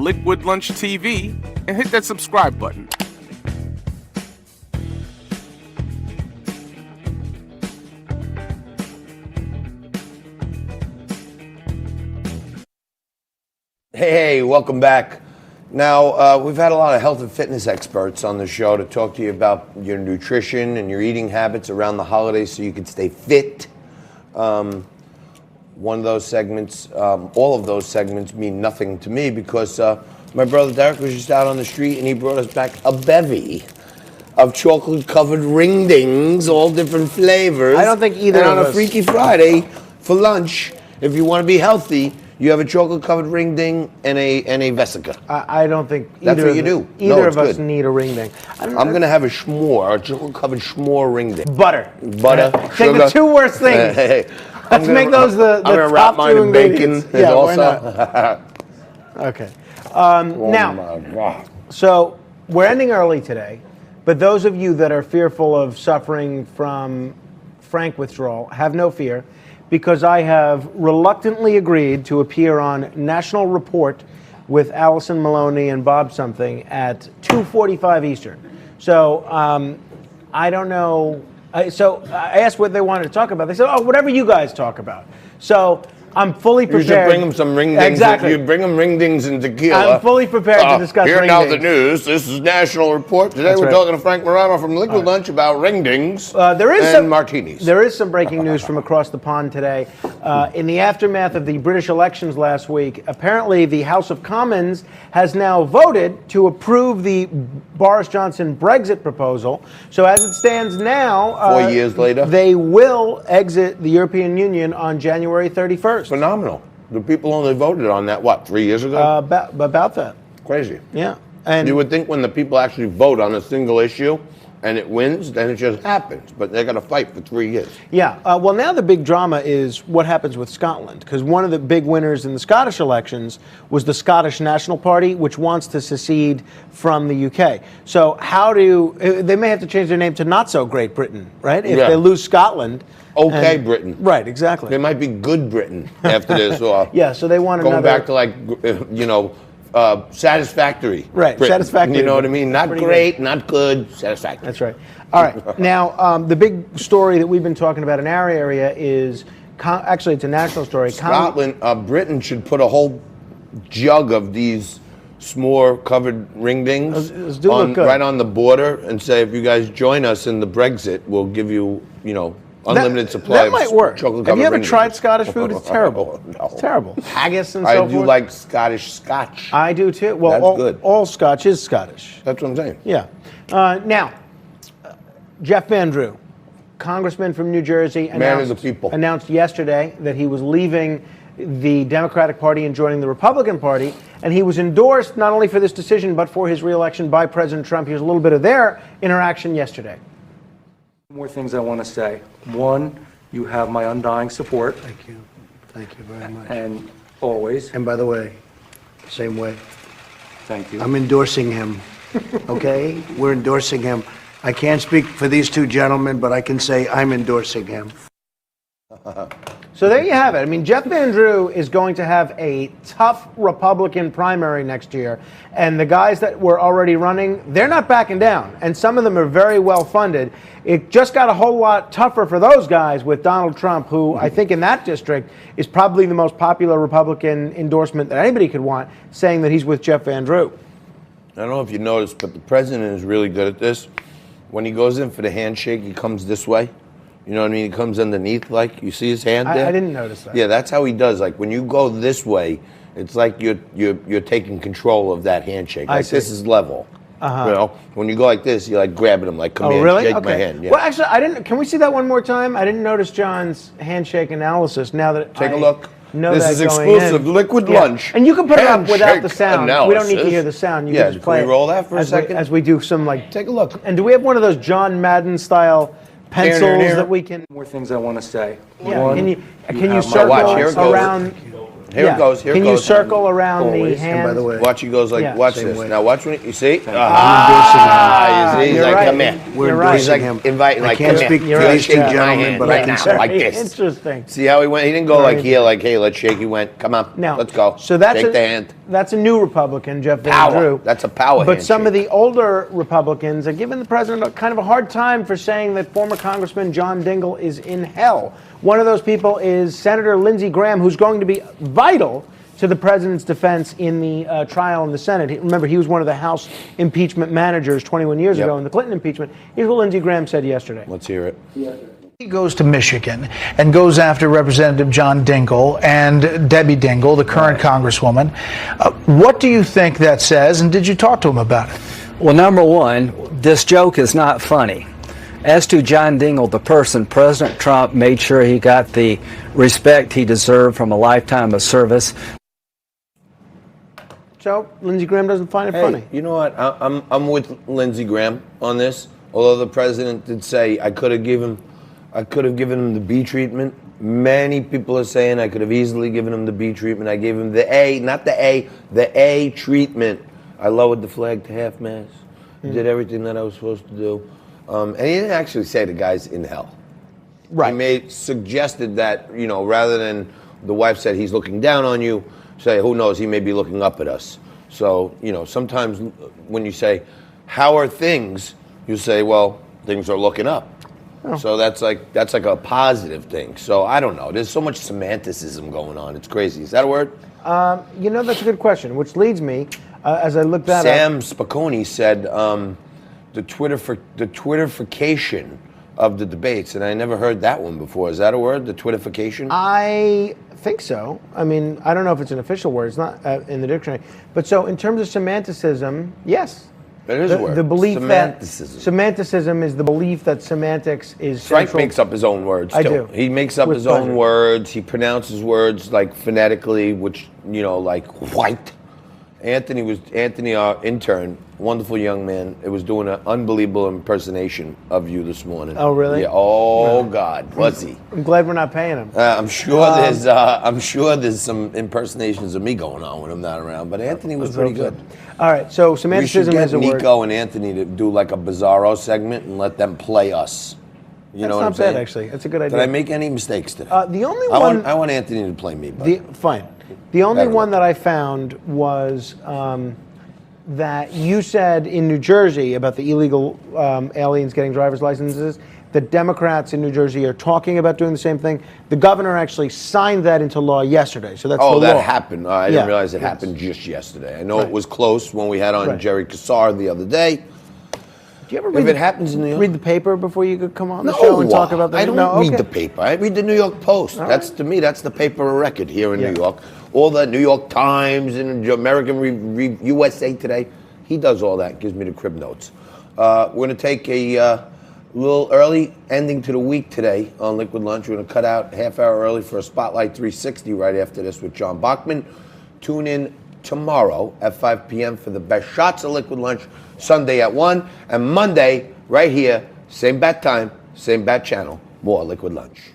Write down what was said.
Liquid Lunch TV and hit that subscribe button. Hey, welcome back. Now, we've had a lot of health and fitness experts on the show to talk to you about your nutrition and your eating habits around the holidays so you can stay fit. One of those segments, all of those segments mean nothing to me because my brother Derek was just out on the street and he brought us back a bevy of chocolate-covered ring dings, all different flavors. I don't think either and of on us. a Freaky Friday for lunch, if you want to be healthy, you have a chocolate-covered ring ding and a Vesica. I don't think That's what you do. Either No, of it's us good. need a ring ding. I'm going to have a chocolate-covered s'more ring ding. Butter. Butter, Take sugar. the two worst things. Let's make those the I'm going to top wrap mine two in bacon. ingredients. Yeah, why also. not? Okay. Oh Now, my God. so we're ending early today, but those of you that are fearful of suffering from frank withdrawal, have no fear, because I have reluctantly agreed to appear on National Report with Allison Maloney and Bob something at 2:45 Eastern. So I don't know. So I asked what they wanted to talk about. They said, "Oh, whatever you guys talk about." So I'm fully prepared. You should bring them some ring dings. Exactly. You bring them ring dings and tequila. I'm fully prepared to discuss here ring now dings. the news. This is National Report. Today That's we're right. talking to Frank Morano from Liquid Lunch about ring dings There is and some martinis. There is some breaking news from across the pond today. In the aftermath of the British elections last week, apparently the House of Commons has now voted to approve the Boris Johnson Brexit proposal. So as it stands now, 4 years later, they will exit the European Union on January 31st. phenomenal. The people only voted on that, what, 3 years ago? About that. Crazy. Yeah. And You would think when the people actually vote on a single issue and it wins, then it just happens. But they got to fight for 3 years. Yeah. Well, now the big drama is what happens with Scotland, because one of the big winners in the Scottish elections was the Scottish National Party, which wants to secede from the UK. So they may have to change their name to Not So Great Britain, right? If they lose Scotland. Okay, Britain. Right, exactly. They might be good Britain after this. Or Yeah, so they want going another. back to satisfactory. Right, Britain. satisfactory. You know what I mean? Not Pretty great, not good, satisfactory. That's right. All right. Now, the big story that we've been talking about in our area is, actually, it's a national story. Scotland, Britain should put a whole jug of these s'more covered ring dings Those do look good. right on the border and say, if you guys join us in the Brexit, we'll give you, unlimited supply That of might work. chocolate Have you covered ever ring tried dings. Scottish food? It's terrible. No. It's terrible. Haggis and I so do forth. like Scottish scotch. I do too. Well, That's good. all Scotch is Scottish. That's what I'm saying. Yeah. Now, Jeff Van Drew, congressman from New Jersey, Man of the people. announced yesterday that he was leaving the Democratic Party and joining the Republican Party, and he was endorsed not only for this decision but for his reelection by President Trump. Here's a little bit of their interaction yesterday. More things I want to say. One, you have my undying support, Thank you. Thank you very much. and always, And by the way, same way, thank you. I'm endorsing him, okay? We're endorsing him. I can't speak for these two gentlemen, but I can say I'm endorsing him. So there you have it. I mean, Jeff Van Drew is going to have a tough Republican primary next year, and the guys that were already running, they're not backing down, and some of them are very well funded. It just got a whole lot tougher for those guys with Donald Trump, who I think in that district is probably the most popular Republican endorsement that anybody could want, saying that he's with Jeff Van Drew. I don't know if you noticed, but the president is really good at this. When he goes in for the handshake, he comes this way. You know what I mean? He comes underneath, like, you see his hand there? I didn't notice that. Yeah, that's how he does. Like, when you go this way, it's like you're taking control of that handshake. I Like, see. this is level. Uh-huh. You know? When you go like this, you're like grabbing him, like, come here, really? shake Okay. my hand. Yeah. Well, actually, I didn't. Can we see that one more time? I didn't notice John's handshake analysis. Now that Take a I look. know This that is going exclusive in. Liquid Yeah. Lunch. And you can put it up without handshake the sound. We don't need to analysis. hear the sound. You Yeah, can just play can we it roll that for a second? as we do some like. Take a look. And do we have one of those John Madden style pencils Here. that we can? More things I want to say. Yeah. One, Can you have my circle Watch, here it goes. around? Here yeah. it goes. Here Can it you goes. circle around the Always. hand? And by the way, Watch, he goes like, Yeah. watch Same this. way. Now watch when you see? I'm Ah, you see? He's You're like, right. come here. We're You're right. He's endorsing like him. inviting, I like, can't come speak here. for Please these two shake my gentlemen, hand but right I can now, say. like this. Interesting. See how he went? He didn't go like here, like, hey, let's shake. He went, come on, Now, let's go. so that's shake a- the hand. That's a new Republican, Jeff Van Power. Drew. That's a power But some of handshake. the older Republicans are giving the president kind of a hard time for saying that former Congressman John Dingell is in hell. One of those people is Senator Lindsey Graham, who's going to be vital to the president's defense in the trial in the Senate. Remember, he was one of the House impeachment managers 21 years ago in the Clinton impeachment. Here's what Lindsey Graham said yesterday. Let's hear it. He goes to Michigan and goes after Representative John Dingell and Debbie Dingell, the current Congresswoman. What do you think that says, and did you talk to him about it? Well, number one, this joke is not funny. As to John Dingell, the person, President Trump made sure he got the respect he deserved from a lifetime of service. So Lindsey Graham doesn't find it funny. You know what? I'm with Lindsey Graham on this. Although the president did say I could have given him the B treatment. Many people are saying I could have easily given him the B treatment. I gave him the A, not the A, the A treatment. I lowered the flag to half mast. Did everything that I was supposed to do. And he didn't actually say the guy's in hell. Right. He suggested that, rather than the wife said he's looking down on you, say, who knows, he may be looking up at us. So, sometimes when you say, how are things, you say, well, things are looking up. Oh. So that's like a positive thing. So I don't know. There's so much semanticism going on. It's crazy. Is that a word? That's a good question, which leads me, as I look that Sam up. Spicone said the Twitterification of the debates, and I never heard that one before. Is that a word, the Twitterification? I think so. I mean, I don't know if it's an official word. It's not in the dictionary. But so in terms of semanticism, yes. It is a word. The belief Semanticism. that semanticism is the belief that semantics is Frank central. makes up his own words, too. I do. He makes up With his pleasure. own words. He pronounces words like phonetically, which, like white. Anthony, our intern, wonderful young man, it was doing an unbelievable impersonation of you this morning. Oh, really? Yeah. Oh, God, was he? I'm glad we're not paying him. I'm sure there's some impersonations of me going on when I'm not around, but Anthony was pretty good. All right, so We should semanticism get is a word. Nico and Anthony to do like a Bizarro segment and let them play us. You know what I'm That's not bad, saying? actually. That's a good idea. Did I make any mistakes today? The only I one. want Anthony to play me. But Fine. The only Better one look. that I found was that you said in New Jersey about the illegal aliens getting driver's licenses. The Democrats in New Jersey are talking about doing the same thing. The governor actually signed that into law yesterday. So that's the law. that happened. I didn't Yeah. realize it Yes. happened just yesterday. I know Right. it was close when we had on Right. Jerry Kassar the other day. Do you ever If read it happens in New York, read the paper before you could come on the show and talk about that? I don't No, read okay. the paper. I read the New York Post. That's to me, that's the paper of record here in New York. All the New York Times and American USA Today. He does all that. Gives me the crib notes. We're going to take a little early ending to the week today on Liquid Lunch. We're going to cut out half hour early for a Spotlight 360 right after this with John Bachman. Tune in tomorrow at 5 p.m. for the best shots of Liquid Lunch. Sunday at 1. And Monday, right here, same bat time, same bat channel, more Liquid Lunch.